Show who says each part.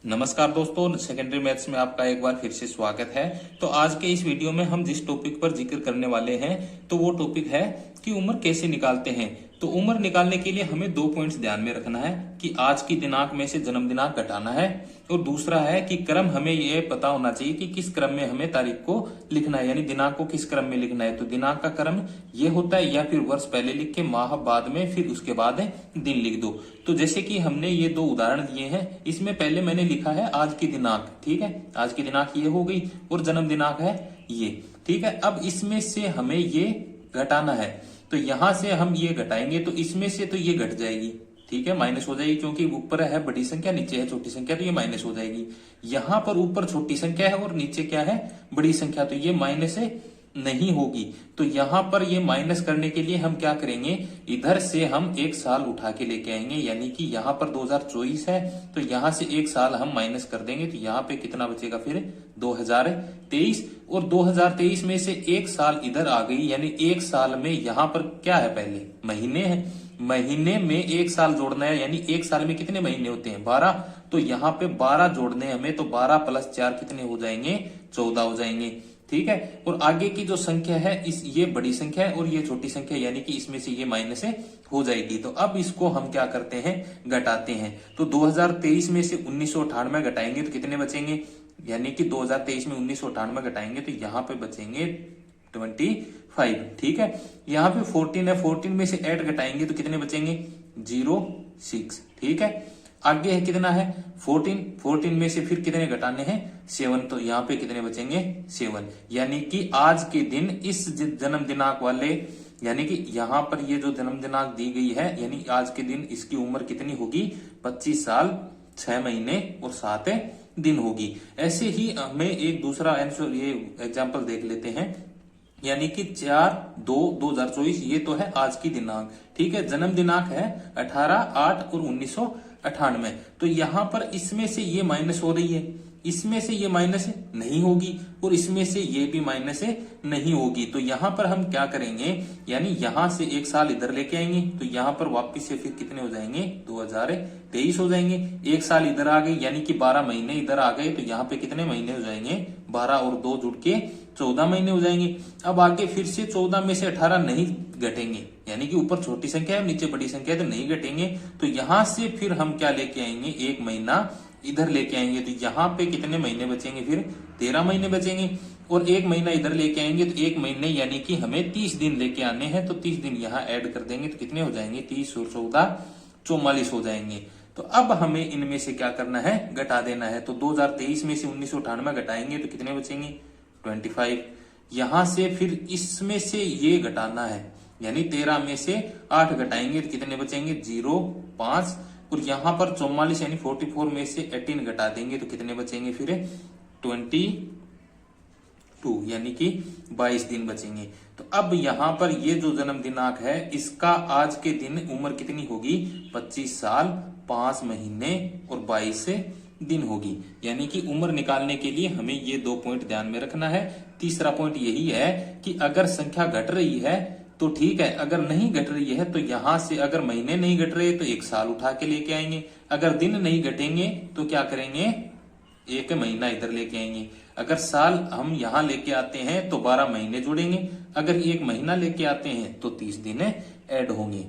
Speaker 1: नमस्कार दोस्तों, secondary maths में आपका एक बार फिर से स्वागत है। तो आज के इस वीडियो में हम जिस टॉपिक पर जिक्र करने वाले हैं तो वो टॉपिक है कि उम्र कैसे निकालते हैं। तो उम्र निकालने के लिए हमें 2 पॉइंट्स ध्यान में रखना है कि आज की दिनांक में से जन्म दिनांक घटाना है और दूसरा है कि क्रम हमें ये पता होना चाहिए कि किस क्रम में हमें तारीख को लिखना है, यानी दिनांक को किस क्रम में लिखना है। तो दिनांक का क्रम ये होता है या फिर वर्ष पहले लिख के माह बाद में, फिर उसके बाद दिन लिख दो। तो जैसे कि हमने ये 2 उदाहरण दिए हैं, इसमें पहले मैंने लिखा है आज की दिनांक, ठीक है, आज की दिनांक ये हो गई और जन्म दिनांक है ये, ठीक है। अब इसमें से हमें ये घटाना है, तो यहां से हम ये घटाएंगे तो इसमें से तो ये घट जाएगी, ठीक है, माइनस हो जाएगी, क्योंकि ऊपर है बड़ी संख्या नीचे है छोटी संख्या, तो ये माइनस हो जाएगी। यहां पर ऊपर छोटी संख्या है और नीचे क्या है, बड़ी संख्या, तो ये माइनस नहीं होगी। तो यहां पर ये माइनस करने के लिए हम क्या करेंगे, इधर से हम 1 साल उठा के लेके आएंगे, यानी कि यहां पर 2024 है तो यहां से 1 साल हम माइनस कर देंगे, तो यहां पे कितना बचेगा फिर 2023। और 2023 में से 1 साल इधर आ गई, यानी 1 साल में यहां पर क्या है, पहले महीने है, महीने में 1 साल जोड़ना है, यानी 1 साल में कितने महीने होते हैं, 12। तो यहाँ पे 12 जोड़ने हमें, तो 12 + 4 कितने हो जाएंगे, 14 हो जाएंगे, ठीक है। और आगे की जो संख्या है ये बड़ी संख्या है और ये छोटी संख्या, यानी कि इसमें से ये माइनस हो जाएगी। तो अब इसको हम क्या करते हैं, घटाते हैं। तो 2023 में से 1998 घटाएंगे तो कितने बचेंगे, यानी कि 2023 में 1998 घटाएंगे तो यहाँ पे बचेंगे 25, ठीक है। यहाँ पे 14 है, 14 में से 8 घटाएंगे तो कितने बचेंगे, 06, ठीक है। आगे है कितना है 14, 14 में से फिर कितने घटाने हैं, 7, तो यहाँ पे कितने बचेंगे 7। यानी कि आज के दिन इस जन्म दिनांक वाले, यानी कि यहाँ पर ये जो जन्म दिनांक दी गई है, यानी आज के दिन इसकी उम्र कितनी होगी, 25 साल 6 महीने और 7 दिन होगी। ऐसे ही हमें एक दूसरा आंसर, ये एग्जाम्पल देख लेते हैं, यानी कि 4/2/2024, ये तो है आज की दिनांक, ठीक है। जन्म दिनांक है 18/8 और 1998। तो यहां पर इसमें से ये माइनस हो रही है, इसमें से ये माइनस नहीं होगी और इसमें से ये भी माइनस नहीं होगी। तो यहां पर हम क्या करेंगे, यानी यहां से 1 साल इधर लेके आएंगे, तो यहां पर वापिस से फिर कितने हो जाएंगे, 2023 हो जाएंगे। 1 साल इधर आ गए, यानी कि 12 महीने इधर आ गए, तो यहाँ पे कितने महीने हो जाएंगे, 12 और 2 जुड़ के 14 महीने हो जाएंगे। अब आगे फिर से 14 में से 18 नहीं घटेंगे, यानी कि ऊपर छोटी संख्या है नीचे बड़ी संख्या है, तो नहीं घटेंगे। तो यहां से फिर हम क्या लेके आएंगे, 1 महीना इधर लेके आएंगे, तो यहाँ पे कितने महीने बचेंगे, फिर 13 महीने बचेंगे। और 1 महीना इधर लेके आएंगे तो 1 महीने, यानी कि हमें 30 दिन लेके आने हैं, तो 30 दिन यहाँ ऐड कर देंगे तो कितने हो जाएंगे, 30 और 14 44 हो जाएंगे। तो अब हमें इनमें से क्या करना है, घटा देना है। तो 2023 में से 1998 घटाएंगे तो कितने बचेंगे, 25। यहां से फिर इसमें से ये घटाना है, यानी 13 में से 8 घटाएंगे तो कितने बचेंगे, 05। और यहां पर 44 यानी 44 में से 18 घटा देंगे तो कितने बचेंगे, फिर 22, यानी कि 22 दिन बचेंगे। तो अब यहां पर ये जो जन्म दिनांक है, इसका आज के दिन उम्र कितनी होगी, 25 साल 5 महीने और 22 दिन होगी। यानी कि उम्र निकालने के लिए हमें ये 2 पॉइंट ध्यान में रखना है। तीसरा पॉइंट यही है कि अगर संख्या घट रही है तो ठीक है, अगर नहीं घट रही है तो यहां से अगर महीने नहीं घट रहे तो 1 साल उठा के लेके आएंगे, अगर दिन नहीं घटेंगे तो क्या करेंगे, 1 महीना इधर लेके आएंगे। अगर साल हम यहां लेके आते हैं तो 12 महीने जुड़ेंगे, अगर 1 महीना लेके आते हैं तो 30 दिन ऐड होंगे।